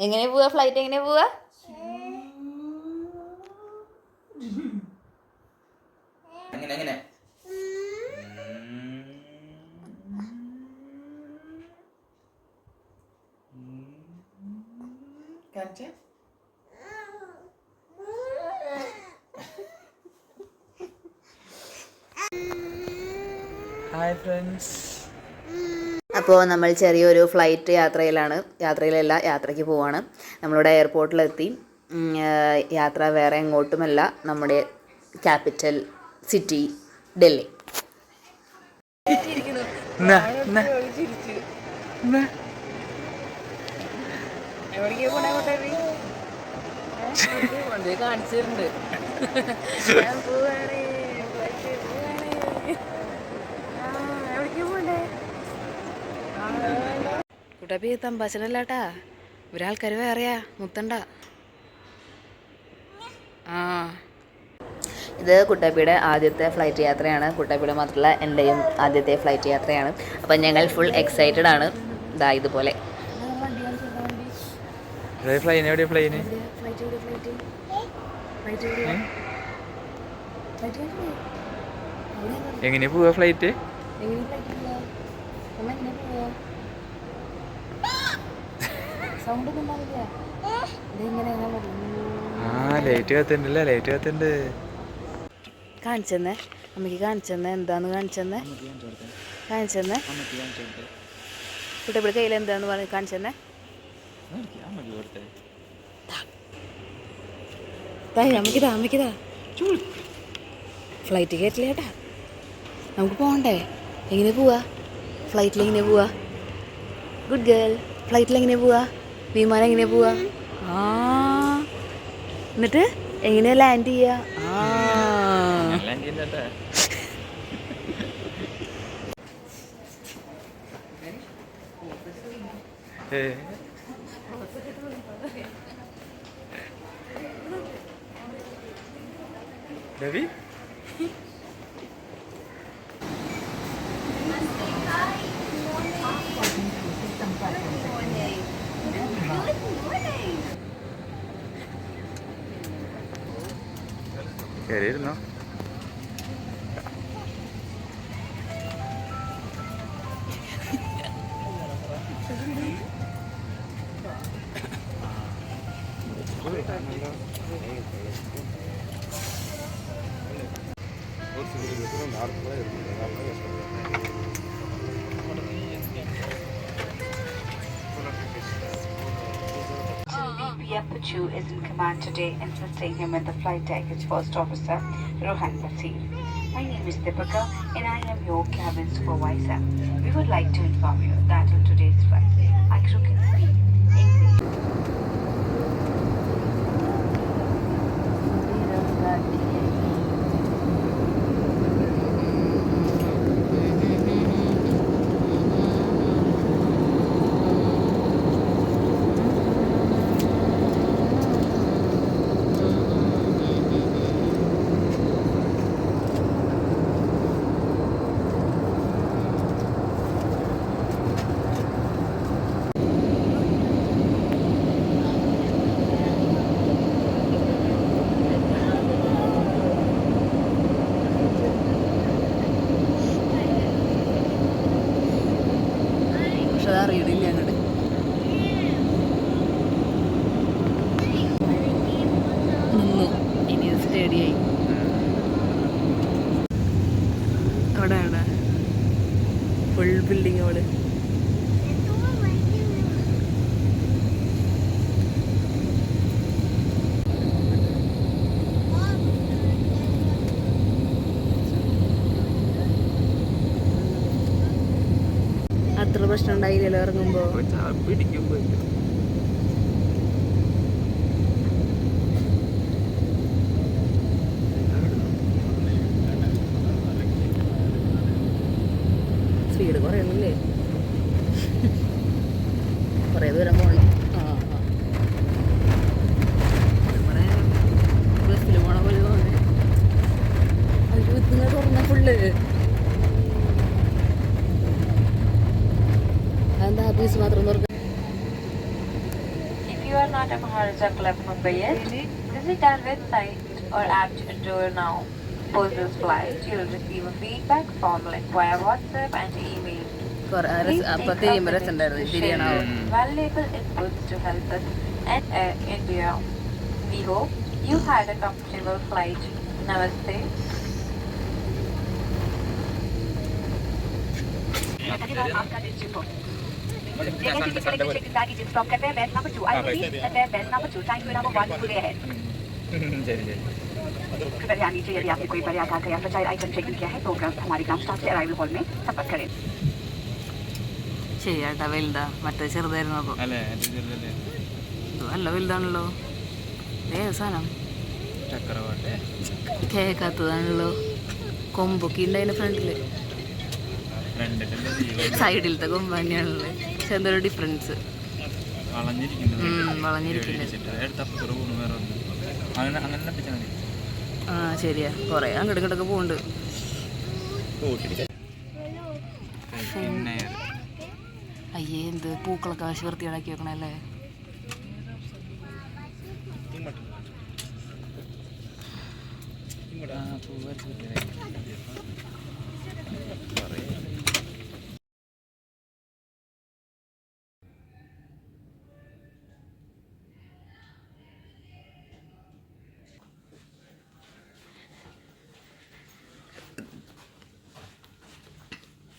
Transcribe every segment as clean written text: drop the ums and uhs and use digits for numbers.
എങ്ങനെ പോവാ? ഫ്ലൈറ്റ് എങ്ങനെ പോവാ? എങ്ങനെ ഹായ് ഫ്രണ്ട്സ്. അപ്പോൾ നമ്മൾ ചെറിയൊരു ഫ്ലൈറ്റ് യാത്രയ്ക്ക് പോവാണ്. നമ്മളിവിടെ എയർപോർട്ടിലെത്തി. യാത്ര വേറെ എങ്ങോട്ടുമല്ല, നമ്മുടെ ക്യാപിറ്റൽ സിറ്റി ഡൽഹി. കാണിച്ചിട്ടുണ്ട്. കുട്ടപ്പി തമ്പാച്ചനല്ലാട്ടാ, ഒരാൾക്കാർ വേറെയാ, മുത്തണ്ട. ഇത് കുട്ടപ്പിയുടെ ആദ്യത്തെ ഫ്ലൈറ്റ് യാത്രയാണ്. കുട്ടപ്പിയുടെ മാത്രമല്ല, എൻ്റെയും ആദ്യത്തെ ഫ്ലൈറ്റ് യാത്രയാണ്. അപ്പം ഞങ്ങൾ ഫുൾ എക്സൈറ്റഡ് ആണ്. ഇതാ ഇതുപോലെ. എങ്ങനെ പോവാ ഫ്ലൈറ്റ്? ലൈറ്റ് കത്തുണ്ട്. കാണിച്ചെന്നേ, അമ്മയ്ക്ക് കാണിച്ചെന്നേ, എന്താന്ന് കാണിച്ചെന്നേ. കുട്ടപ്പിയുടെ കയ്യിൽ എന്താന്ന് പറഞ്ഞ് കാണിച്ചെന്നേ. അമ്മയ്ക്കിതാ ഫ്ലൈറ്റ് കയറ്റില്ല ചേട്ടാ, നമുക്ക് പോകണ്ടേ? എങ്ങനെ പോവാ? ഫ്ലൈറ്റിൽ എങ്ങനെ പോവാ? Good girl. ഫ്ലൈറ്റിൽ എങ്ങനെ പോവാ? വിമാനം എങ്ങനെ പോവാ? എന്നിട്ട് എങ്ങനെയാ ലാൻഡ് ചെയ്യാ? Ravi കയറിയിരുന്നോ? Yapachu is in command today, assisting him in the flight deck is First Officer Rohan Basir. My name is Deepika and I am your cabin supervisor. We would like to inform you that on today's flight, our crew can speak English. അറിയണില്ല അങ്ങോട്ട്. നിന്നു, ഇനി സ്റ്റേഡിയായി. അവിടെയാണ് full building. അവള് അത്ര പ്രശ്നം ഉണ്ടായില്ലല്ലോ ഇറങ്ങുമ്പോ. Speed കുറയണല്ലേ, കുറേ ദൂരം പോകണം. ബസ്സിൽ പോണ പോലെ തോന്നി. നിങ്ങൾ തുറന്ന ഫുള്ള് അതെന്താ പീസ് മാത്രം തുറക്ക. you are not a Maharaja Club member yet, visit our website or app to enroll now. Post this flight, you will receive a feedback form link via WhatsApp and email. Please അപ്പോൾ take a Theyyam minute രസമുണ്ടായിരുന്നു to share തിരിയണാവും. your valuable inputs to help us and Air India. We hope you had a comfortable flight. Namaste. आपका district stop करते हैं bell number 2. I repeat that bell number 2. Time number 1 खुले है. ശരി ശരി कृपया ध्यान दीजिए यदि आपने कोई बड़े आकार का या फ्रजाइल आइटम चेक इन किया है तो हमारे ग्राउंड स्टाफ से अराइवल हॉल में संपर्क करें. ശരിയാട്ടാ വലുതാ മറ്റേ ചെറുതായിരുന്നു അപ്പോൾ അല്ലേ അത് ചെറുതല്ലേ ഇത് നല്ല വലുതാണല്ലോ. ഏത് സാധനം ചക്രവാട്ടെ കേൾക്കാത്തതാണല്ലോ. കൊമ്പൊക്കെ ഉണ്ട് അതിൻ്റെ ഫ്രണ്ടിൽ, ഫ്രണ്ടിലല്ലേ ജീവൻ സൈഡിലത്തെ കൊമ്പ് തന്നെയാണല്ലേ. പക്ഷെ എന്തൊരു ഡിഫറൻസ്. വളഞ്ഞിരിക്കുന്നത്. എടുത്തപ്പുറ പോകുന്നു വേറെ ഒന്നും അങ്ങനെ അങ്ങനെ പിടിച്ചാൽ മതി. ആ ശരിയാ, കുറേ അങ്ങോട്ട് ഇങ്ങോട്ടൊക്കെ പോകുന്നുണ്ട്. അയ്യേ എന്ത് പൂക്കളൊക്കെ ആശി വൃത്തിയാടാക്കി വെക്കണല്ലേ.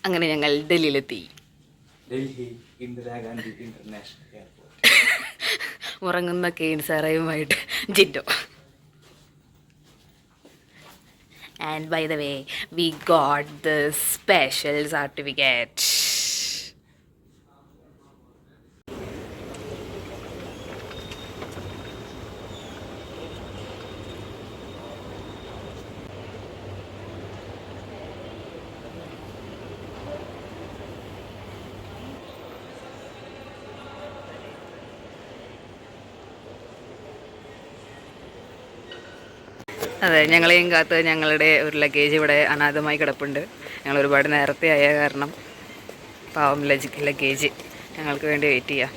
അങ്ങനെ ഞങ്ങൾ ഡൽഹിയിലെത്തി. Delhi Indira Gandhi international airport. ഉറങ്ങുന്ന കെയിൻ സാറയുമായിട്ട് ജിൻഡോ. And by the way, we got the special certificate. അതെ, ഞങ്ങളെയും കാത്ത് ഞങ്ങളുടെ ഒരു ലഗേജ് ഇവിടെ അനാഥമായി കിടപ്പുണ്ട്. ഞങ്ങൾ ഒരുപാട് നേരത്തെ ആയ കാരണം പാവം ലഗേജ് ഞങ്ങൾക്ക് വേണ്ടി വെയിറ്റ് ചെയ്യാം.